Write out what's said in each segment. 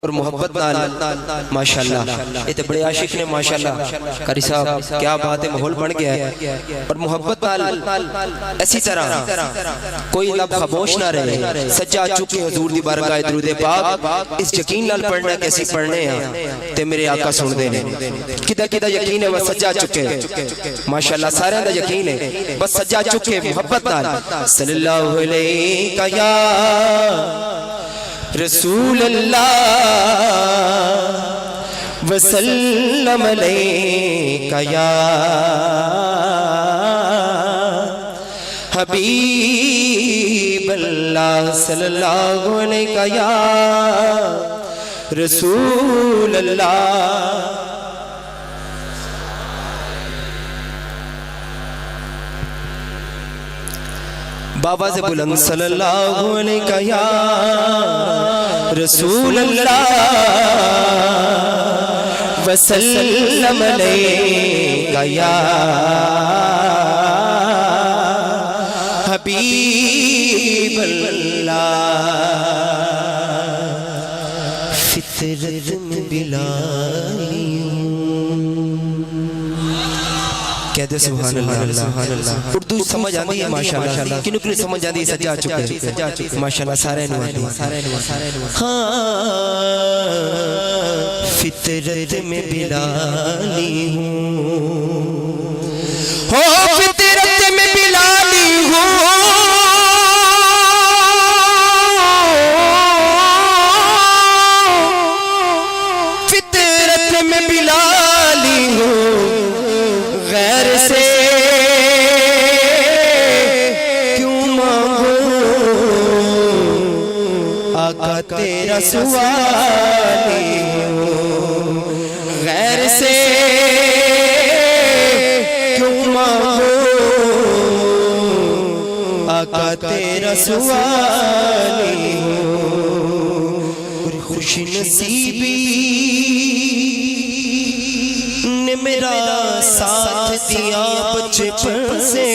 اور محبت نال ماشاءاللہ یہ تے بڑے عاشق نے ماشاءاللہ قاری صاحب کیا بات ہے ماحول بن گیا ہے اور محبت نال ایسی طرح کوئی لب خاموش نہ رہے سجا چکے حضور دی بارگاہ درود پاک اس یقین نال پڑھنا کیسی پڑھنے ہیں تے میرے آقا سن دے نے کدا کدا یقین ہے وہ سجا چکے ماشاءاللہ سارے دا یقین ہے بس سجا چکے محبت نال صلی اللہ علیہ یا رسول اللہ وسلم علیکہ یا حبیب اللہ صلی اللہ علیکہ یا رسول اللہ بابا سے بلند صلی اللہ علیہ یا رسول اللہ وسلم علیہ یا حبیب اللہ فطرت میں بلالی کہتے ہیں سبحان اللہ اردو سمجھ آندی ہے ماشاءاللہ کنو کنو سمجھ آندی ہے سجا چکے ماشاءاللہ سارے نو آندی فطرت میں بلالی ہوں فطرت میں بلالی ہوں فطرت میں بلالی ہوں غیر سے کیوں مانگوں آقا تیرا سوالی ہوں غیر سے کیوں مانگوں آقا تیرا سوالی ہوں خوش نصیبی نے میرا ساتھ دیا بچپن سے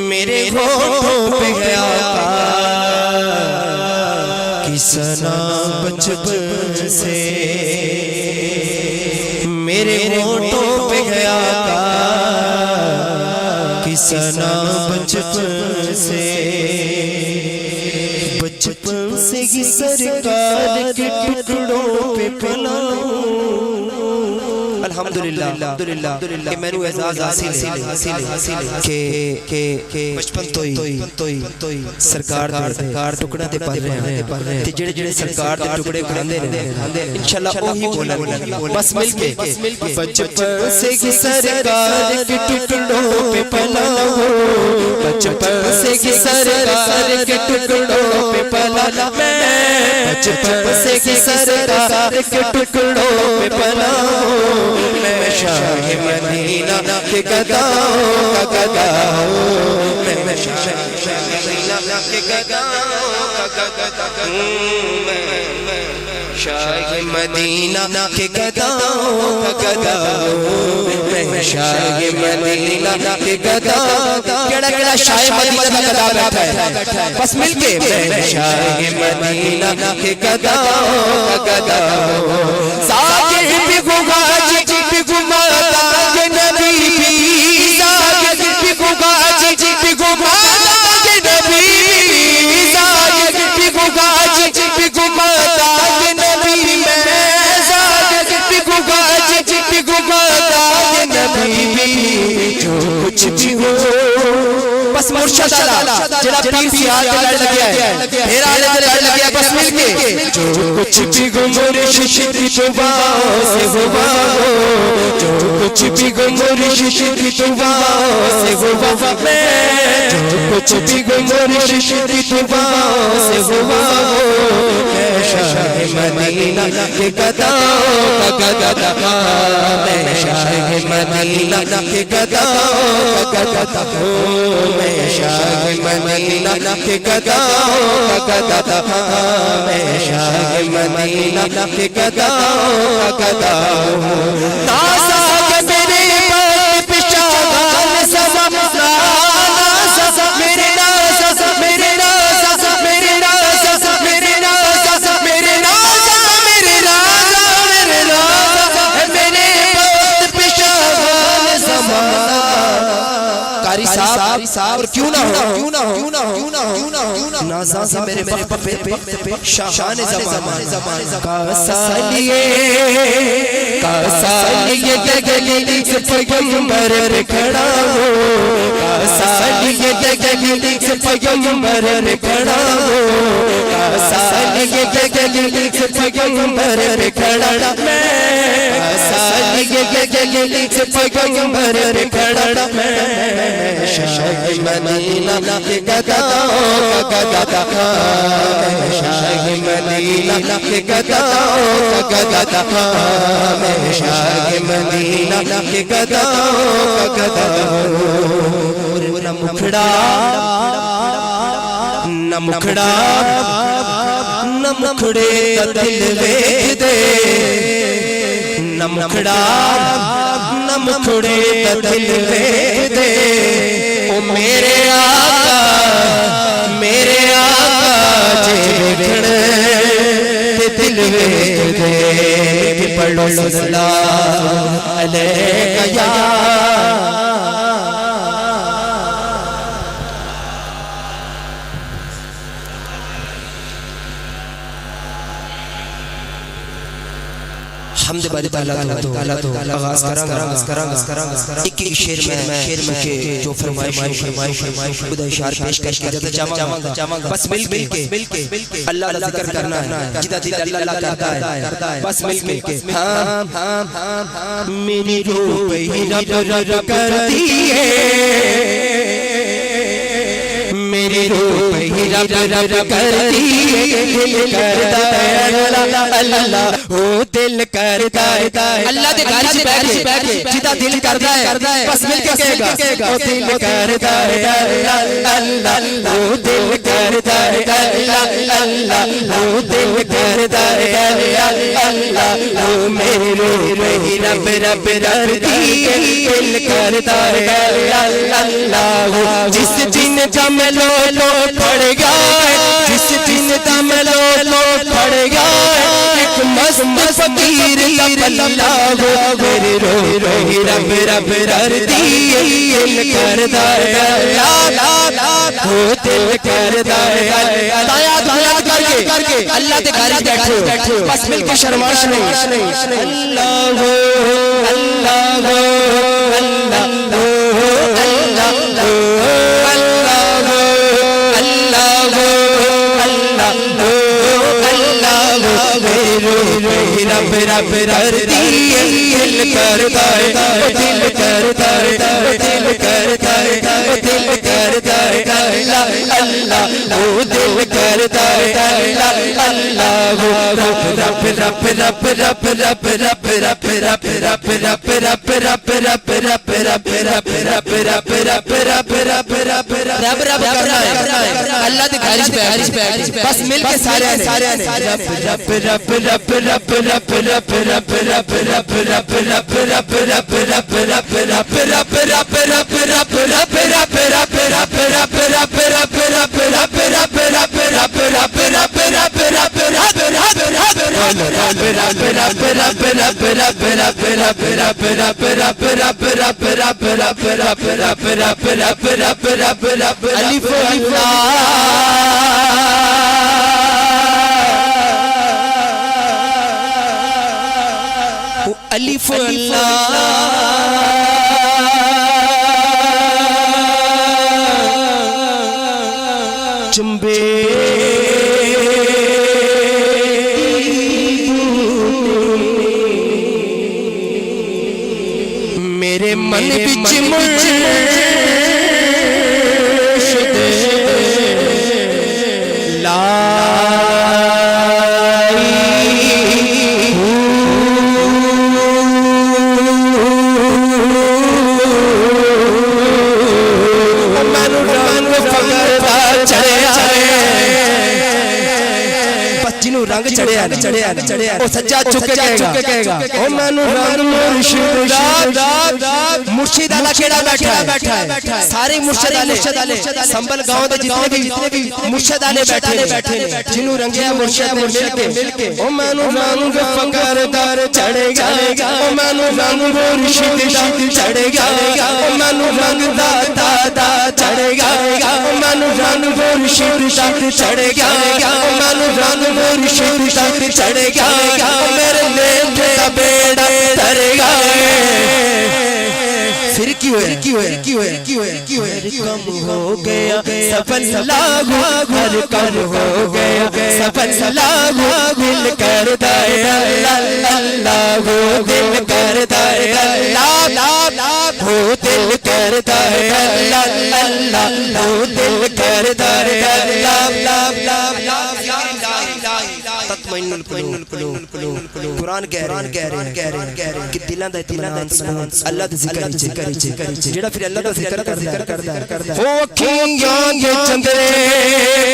میرے ہونٹوں پہ گیا کسنا بچپن سے میرے ہونٹوں پہ گیا کسنا بچپن سے بچپن سے ہی سرکار کے ٹکڑوں پہ پلاؤں الحمدللہ کہ میں نے اعزاز حاصل ہے کہ بچپن توئی سرکار ٹکڑا تے پڑھ رہے ہیں تے جڑے جڑے سرکار تے ٹکڑے کھاندے نے انشاءاللہ وہی بولن بس مل کے بچپن سے ہی سرکار کے ٹکڑوں پہ پلاؤ بچپن سے ہی سرکار کے ٹکڑوں پہ پلاؤ بچپن سے ہی سرکار کے ٹکڑوں پہ پلاؤ میں شاہ مدینہ کے گداؤں کا گداؤں میں شاہ مدینہ کے گداؤں کا گداؤں شاہ مدینہ کے گداؤں کا گداؤں میں شاہ مدینہ کے گداؤں کیڑا کیڑا شاہ مدینہ کا گدا بیٹھا ہے بس مل کے میں شاہ مدینہ کے گداؤں کا گداؤں ساکر بھی گوگا بس مرشد اللہ جڑا پیر سی آج لڑ لگیا ہے پھر آلے تے لڑ لگیا بس مل کے جو کچھ بھی گو مرشد کی دعاؤں سے ہوا جو کچھ بھی گو مرشد کی دعاؤں سے ہوا جو کچھ بھی گو مرشد کی دعاؤں سے ہوا میں شاہ مدینہ کے گداؤں کا گدا میں شاہ مدینہ کے گداؤں کا گدا میں شاہ مدینہ کے گداؤں کا گدا میں شاہ مدینہ کے گداؤں کا گدا تازہ کے میرے پر پشاغان سزم میرے ناز میرے ناز میرے ناز میرے ناز اور کیوں نہ ہو نازاں سے میرے وقت پہ شاہان زمان کاسالیے گگلی سے پیغمبر کھڑا ہو کاسالیے گگلی سے پیغمبر کھڑا ہو کاسالیے گگلی سے پیغمبر کھڑا کاسالیے گگلی سے پیغمبر کھڑا شاہ مدینہ کے گداؤں کا گدا شاہ مدینہ کے گداؤں کا گدا شاہ مدینہ کے گداؤں کا گدا نہ مکھڑا نہ مکھڑا نہ مکھڑے دل ویکھ دے نہ مکھڑا نہ مکھڑے دل ویکھ دے او میرے آقا جے ویکھن تے دل ویکھ دے کہ پڑھو سلام علیکہ یا حمد باری تعالیٰ تو آغاز کرانگا ایک شعر میں جو فرمائش خدا اشار پیش کرتا چاہمانگا بس مل کے اللہ ذکر کرنا ہے جدہ دل اللہ کرتا ہے بس مل کے میری روح پہ ہی رب کر دیئے میری روح پہ ہی رب کر دیئے دل کرتا ہے اللہ او دل کرتا ہے اللہ دے گھر سے بیٹھے جدہ دل کرتا ہے بس مل کے کہے گا او دل کرتا ہے اللہ او دل کرتا ہے اللہ او دل کرتا ہے اللہ او میری روح پہ ہی رب کر دیئے دل کرتا ہے اللہ جس دن جم لو پڑ گیا جس دن دم لو پڑ گیا ایک مست فقیر اللہ ہو میرے روح رب کر دیئے دل کرتا ہے اللہ ہو دل کرتا ہے دایا کر کے اللہ دے گھر بیٹھو بس مل کے شرماش نہیں اللہ ہو اللہ ہو اللہ ہو رب کر دیئے دل کرتا ہے دل کرتا ہے دل کرتا ہے دل کرتا ہے اللہ وہ دل کرتا ہے اللہ اللہ دے گھر بس مل کے سارے الف اللہ چمبے میرے من بچ مرشد رنگ چڑھیا وہ سجا چک کے کہے گا او مینوں رنگ مرشد دا مرشد والا کیڑا بیٹھا ہے سارے مرشد والے سنبل گاؤں دے جتنے بھی مرشد والے بیٹھے نے جنوں رنگیا مرشد نے مل کے او مینوں رنگ فقر دار چڑھے گا او مینوں رنگ مرشد چڑھے گا او مینوں رنگ دا چڑھے گا او مینوں رنگ مرشد چڑھے گا او مینوں رنگ مرشد چڑھے گا میرے نیک دا بیڑا ترے گا پھر کیوں ہے کم ہو گیا سفل لاغو ہر کم ہو گیا سفل لاغو دل کرتا ہے اللہ ہو دل کرتا ہے اللہ ہو دل کرتا ہے اللہ ہو دل کرتا ہے تطمئن القلوب قرآن کہہ رہے ہیں کہ دلاں دا اطمینان اللہ دا ذکر جڑا پھر اللہ دا ذکر کردا ہے او اکھیاں دے چندرے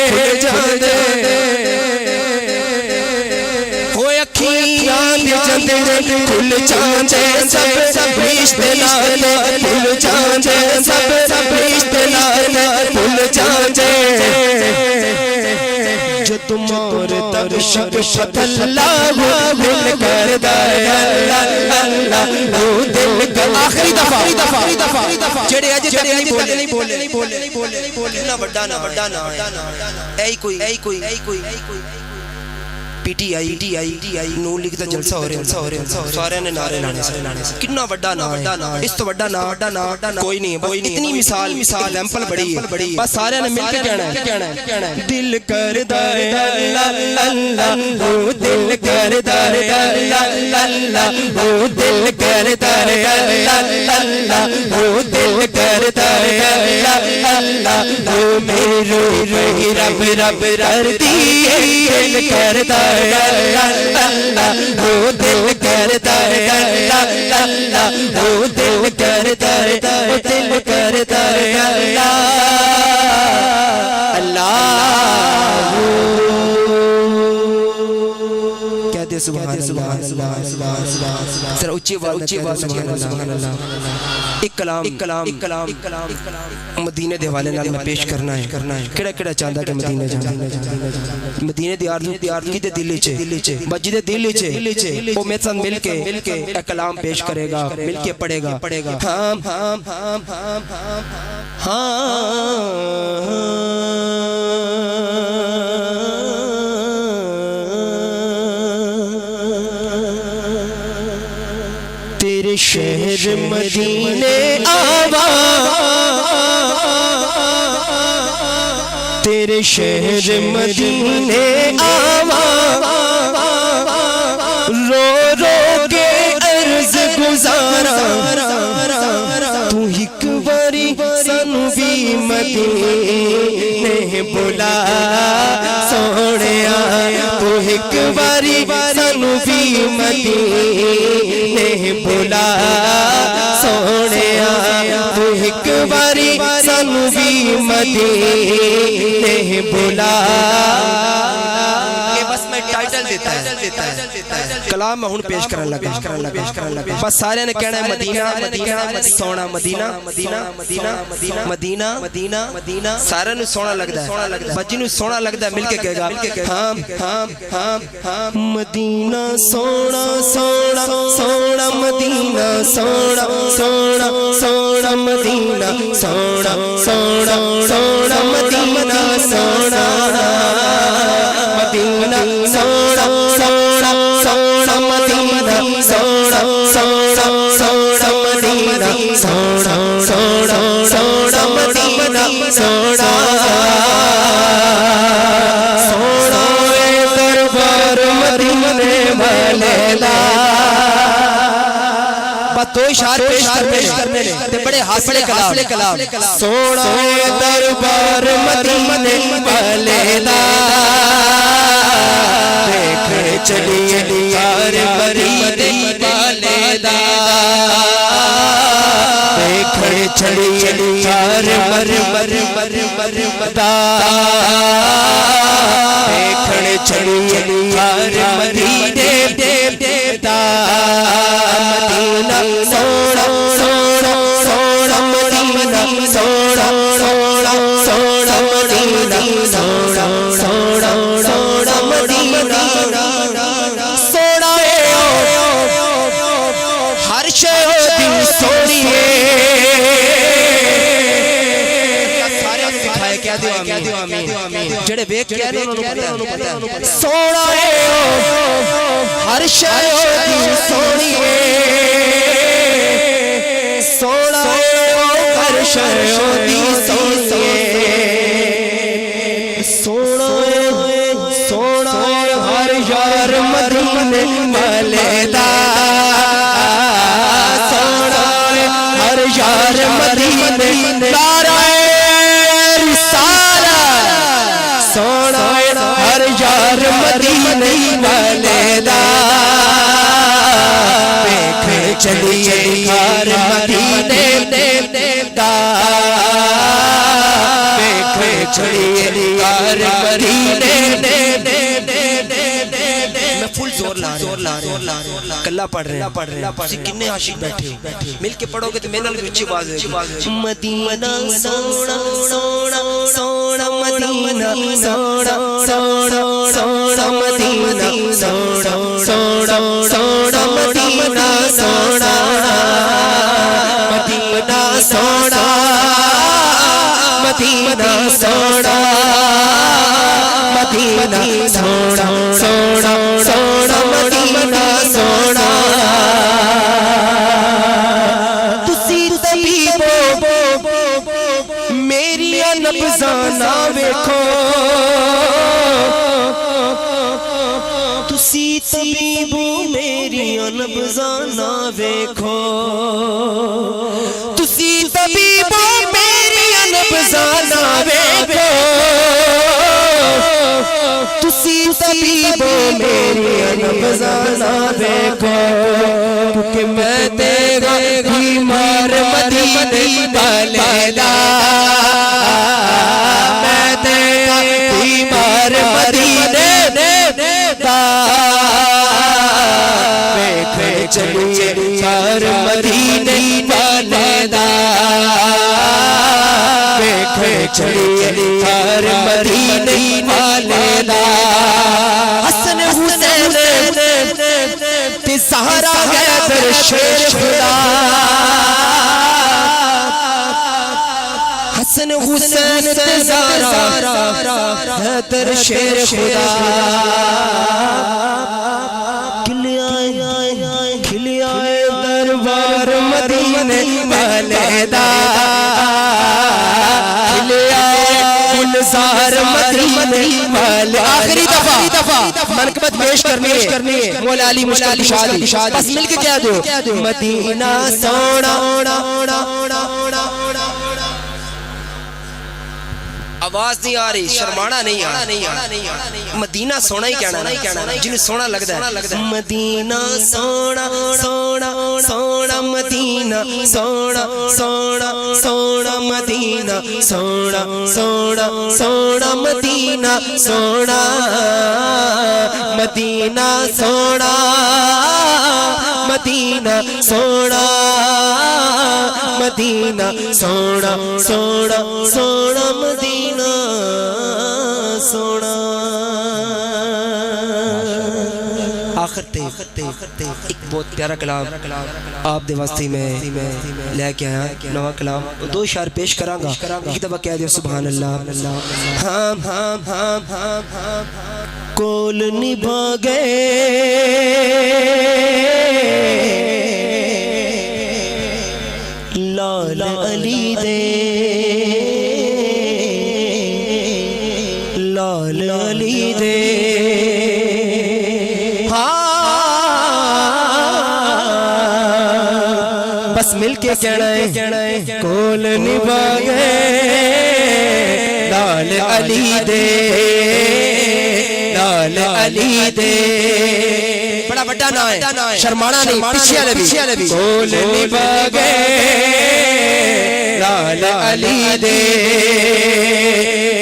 کھل جاندے او اکھیاں دے چندرے کھل جاندے سب رشتے نال کھل جاندے سب رشتے نال کھل جاندے جو تمہار ترشک شت اللہ دل کردا ہے اللہ وہ دل کر آخری دفعہ جڑے اج تک نہیں بولے نہ بڑا نہ اے کوئی P T I know league دا جلسہ ہو رہا سارے نے نعرے لانے سے کتنا بڑا نا اس تو بڑا نا کوئی نہیں اتنی مثال ایگزامپل بڑی ہے بس سارے نے مل کے کہنا ہے دل کردا ہے اللہ وہ دل کردا ہے اللہ وہ دل کردا ہے اللہ وہ دل کردا ہے اللہ وہ میرے رب کردی دل کردا اللہ وہ دل کرتا ہے اللہ وہ دل کرتا ہے دل کرتا ہے اللہ کہتے سبحان اللہ ذرا اونچی آواز سبحان اللہ ایک کلام مدینے دے حوالے نال میں پیش کرنا ہے کیڑا چاہندا کہ مدینے جانا مدینے دی آرزو کدے دل وچ مسجد دل وچ او میرے ساتھ مل کے ایک کلام پیش کرے گا مل کے پڑھے گا تیرے شہر مدینے آوا تیرے شہر مدینے آوا رو کے عرض گزارا تو ایک باری سانو بھی مدینے بلا سونیا تو ایک باری سانو بھی مدینے بلا سونیا تو ایک باری سانو بھی مدینے بلا بس میں ٹائٹل دیتا ہے کلام میں ہن پیش کرن لگا بس سارے نے کہنا ہے مدینہ سونا مدینہ سارے نو سونا لگدا ہے بس جنوں سونا لگدا ہے مل کے کہے گا ہاں مدینہ سونا سونا سونا مدینہ سونا سونا سونا مدینہ سونا سونا سونا مدینہ سونا مدینہ سونا سونا سونا مدینہ سونا سونا سونا مدینہ سونا سونا سونا مدینہ سونا سونا دربار مدینے والے لا تو اشار پیش کرنے تے بڑے حاصل کلام سونا دربار مدینے والے دا دیکھ چلی یار مدینے والے دا دیکھ چلی یار مر دا دیکھ چلی یار مدینے دا مدینہ سونا سونا سونا مدینہ سونا سونا سونا مدینہ سونا سونا سونا مدینہ سونا ہر شے دی سونی ہے کیا دیو آمین جڑے بیک کیا ہے انہوں نے پتا سونا ہے ہر شے دی سونی ہے سونا ہے ہر شے دی سونی ہے سونا ہے سونا ہے ہر یار مدینے والے دا سونا ہے ہر یار مدینے دارا سونا ہر یار مدینے والے دا دیکھ چلیے یار مدینے دا دیکھ چلیے یار مدینے میں فل زور لا رہا کلا پڑھ رہے ہیں تسی کنے عاشق بیٹھے ہو مل کے پڑھو گے تو میں نال بھی اچھی بات ہے مدینہ سونا سونا سونا مدینہ سونا سونا سونا مدینہ سونا سونا سونا مدینہ سونا مدینہ سونا مدینہ سونا مدینہ سونا سونا سونا مدینہ سونا تسی طبیبو میری نبضانا ویکھو تسی طبیبو میری نبضانا ویکھو تسی طبیبو میری نبضانا ویکھو تسی طبیبو میری نبضانا ویکھو کیونکہ میں تیرا بیمار مدینے والے دا میں تیرا بیمار مدینے دا ویکھ چلیے یار مدینے والے دا ویکھ چلیے یار مدینے والے دا حسن حسین تے زہرا حیدر شیر خدا حسن حسین تے زہرا حیدر شیر خدا کھلے آئے دربار مدینے والے دا کھلے آئے گلزار مدینے والے آخری دفعہ منقبت پیش کرنی ہے مولا علی مشکل شادی بس مل کے کہہ دو مدینہ سونا آواز نہیں آ رہی شرمانا نہیں آ مدینہ سونا ہی کہنا جنہیں سونا لگتا ہے مدینہ سونا سونا سونا مدینہ سونا سونا سونا مدینہ سونا سونا سونا مدینہ سونا مدینہ سونا مدینہ سونا مدینہ سونا سونا سونا مدینہ سونا آخر تے ایک بہت پیارا کلام آپ دے واسطے میں لے کے آیا نواں کلام دو اشعار پیش کراں گا ایک دفعہ کہہ دیو سبحان اللہ ہاں ہاں ہاں ہاں کول نبھا گئے لال علی دے لال علی دے بس مل کے کہنا ہے کول نبھا گئے لال علی دے لال علی دے بڑا بڑا نا ہے شرمانا نہیں پیچھے والے بھی کول نبھا گئے لال علی دے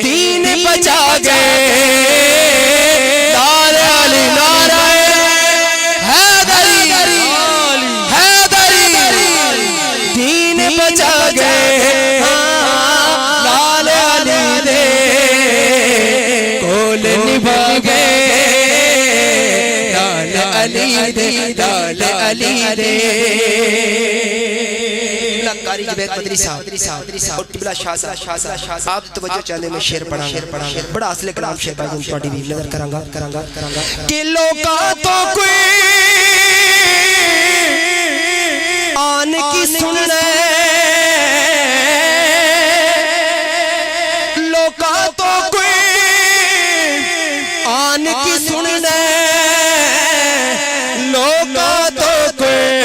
دین بچا گئے لال علی نعرہ علی دے لال علی دے کاری جبیت مدری صاحب اور قبلہ شاہ صاحب آپ توجہ چاہنے میں شیر پڑھا بڑا اصل کلام شیر بھائی جن پاڑی بھی نظر کرانگا کہ لوگا تو کوئی آن کی سننے لوگا تو کوئی آن کی سننے لوگا تو کوئی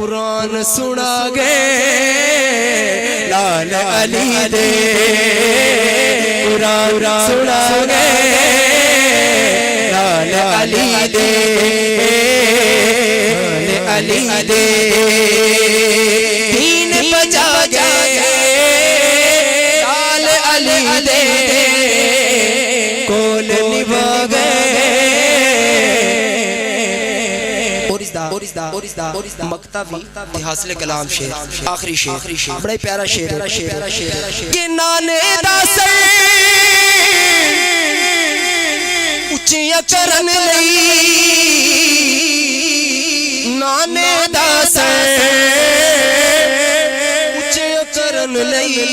قرآن سنا گے لال علی دے قرآن سنا گے لال علی دے علی دے دین بجا گے لال علی دے کول نبھا گئے مکتبی حاصل کلام شیر آخری شیر بڑا پیارا شیر کہ نانے دا سر اچھیا کرن لئی نانے دا سر اچھیا کرن لئی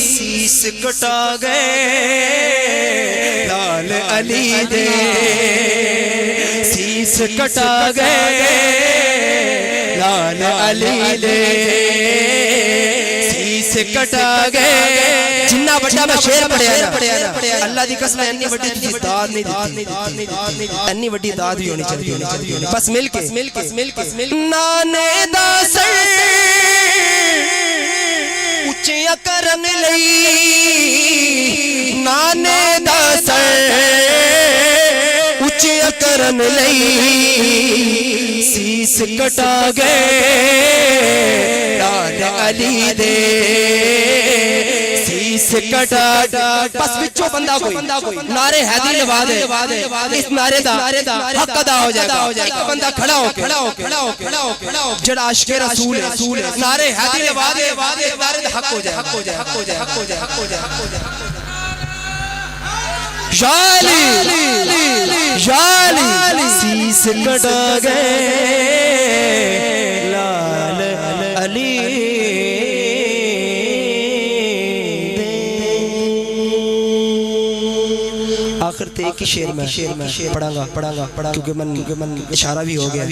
سیس کٹا گئے لال علی دے سیس کٹا گئے لال علی دے سیس کٹا گئے جنہ بڑا میں شیر پڑھیا نا اللہ دی قسم انی بڑی تجھے داد نہیں دیتی انی بڑی داد بھی ہونی چاہتی بس مل کے نانے دا سر اچھیا کرن لئی نانے دا سر اچھیا کرن لئی سیس کٹا گئے لال علی دے سیس کٹا بس بچوں بندہ کوئی نعرے حیدری لوا دے اس نعرے دا حق ادا ہو جائے گا ایک بندہ کھڑا ہو کے جڑا عاشق رسول ہے نعرے حیدری لوا دے نعرے دا حق ہو جائے جالی سیس کٹا گئے لال علی آخر تے ایک ہی شیر میں پڑھاں گا کیونکہ من اشارہ بھی ہو گیا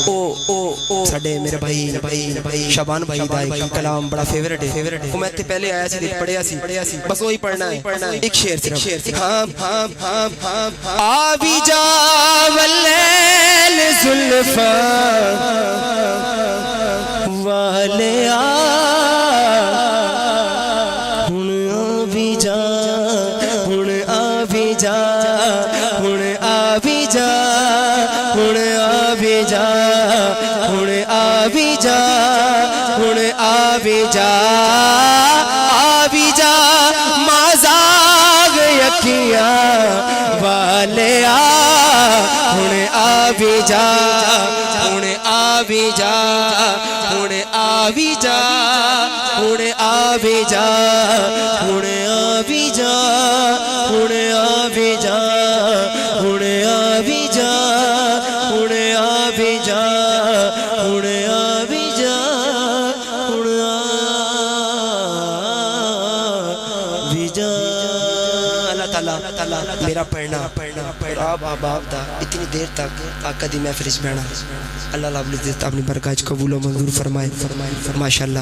او ساڑھے میرے بھائی شابان بھائی دا کلام بڑا فیورٹ ہے وہ میں تے پہلے آیا سی پڑھیا سی بس وہی پڑھنا ہے ایک شیر صرف آبی جا واللیل زلفا والے آبی جا مازاغ یکیاں والے ہن آبی جا ہن آبی جا ہن آبی جا ہن آبی جا ہن آبی جا ہن آبی جا ہن آبی جا ہن آبی جا ہن آبی جا میرا پڑھنا آپ دا اتنی دیر تک آقا دی محفل وچ بیٹھنا اللہ رب العزت اپنی برکات قبول و منظور فرمائے ماشاءاللہ